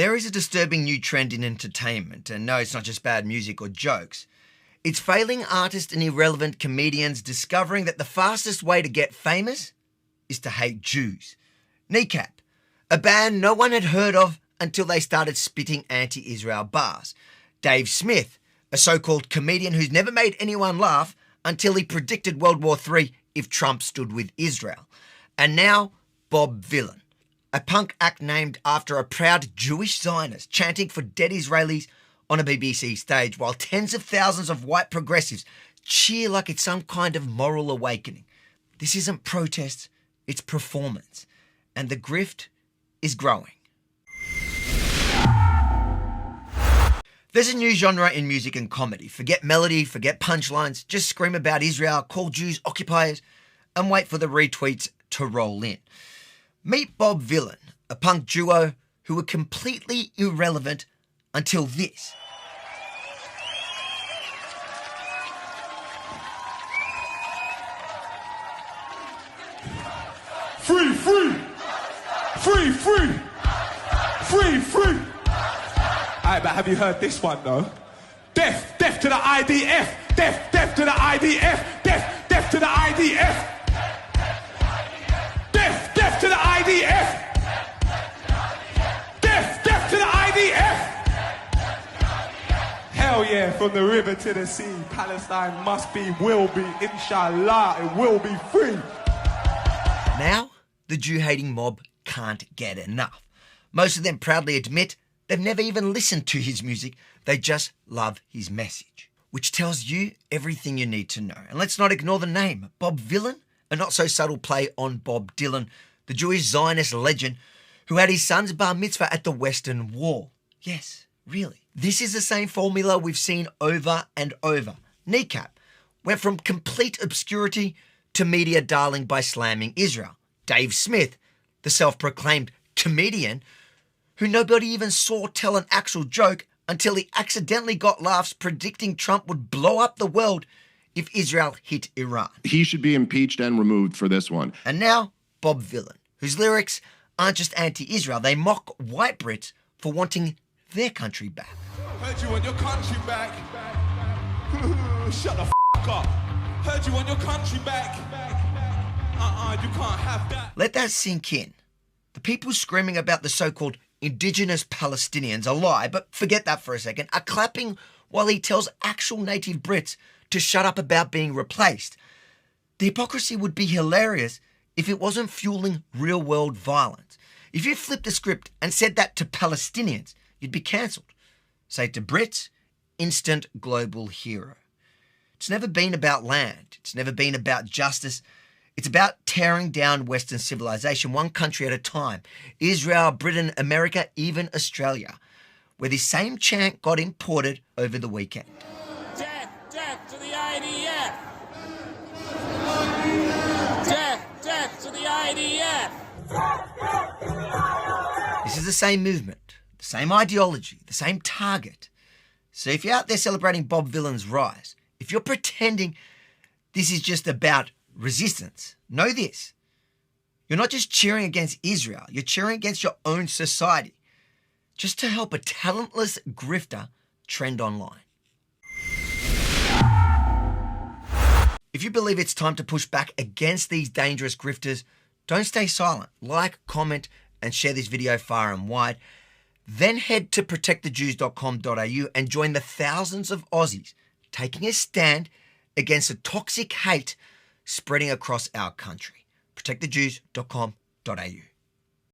There is a disturbing new trend in entertainment, and no, it's not just bad music or jokes. It's failing artists and irrelevant comedians discovering that the fastest way to get famous is to hate Jews. Kneecap, a band no one had heard of until they started spitting anti-Israel bars. Dave Smith, a so-called comedian who's never made anyone laugh until he predicted World War III if Trump stood with Israel. And now, Bob Vylan, a punk act named after a proud Jewish Zionist chanting for dead Israelis on a BBC stage while tens of thousands of white progressives cheer like it's some kind of moral awakening. This isn't protest, it's performance. And the grift is growing. There's a new genre in music and comedy. Forget melody, forget punchlines, just scream about Israel, call Jews occupiers, and wait for the retweets to roll in. Meet Bob Vylan, a punk duo who were completely irrelevant until this. Free, free! Free, free! Free, free! Alright, but have you heard this one though? Death, death to the IDF! Death, death to the IDF! Death, death to the IDF! Death, death to the IDF! Death, death to the IDF! Hell yeah, from the river to the sea, Palestine must be, will be, inshallah, it will be free. Now, the Jew-hating mob can't get enough. Most of them proudly admit they've never even listened to his music, they just love his message. Which tells you everything you need to know. And let's not ignore the name, Bob Vylan, a not-so-subtle play on Bob Dylan, the Jewish Zionist legend who had his son's bar mitzvah at the Western Wall. Yes, really. This is the same formula we've seen over and over. Kneecap went from complete obscurity to media darling by slamming Israel. Dave Smith, the self-proclaimed comedian who nobody even saw tell an actual joke until he accidentally got laughs predicting Trump would blow up the world if Israel hit Iran. He should be impeached and removed for this one. And now, Bob Vylan, whose lyrics aren't just anti-Israel, they mock white Brits for wanting their country back. Heard you want your country back. Shut the f*** up. Heard you want your country back. You can't have that. Let that sink in. The people screaming about the so-called indigenous Palestinians, a lie, but forget that for a second, are clapping while he tells actual native Brits to shut up about being replaced. The hypocrisy would be hilarious if it wasn't fueling real-world violence. If you flipped the script and said that to Palestinians, you'd be cancelled. Say it to Brits, instant global hero. It's never been about land. It's never been about justice. It's about tearing down Western civilization, one country at a time. Israel, Britain, America, even Australia, where this same chant got imported over the weekend. Death, death to the IDF! Death, death to the IDF! This is the same movement, the same ideology, the same target. So if you're out there celebrating Bob Vylan's rise, if you're pretending this is just about resistance, know this. You're not just cheering against Israel, you're cheering against your own society, just to help a talentless grifter trend online. If you believe it's time to push back against these dangerous grifters, don't stay silent. Like, comment, and share this video far and wide. Then head to protectthejews.com.au and join the thousands of Aussies taking a stand against the toxic hate spreading across our country. protectthejews.com.au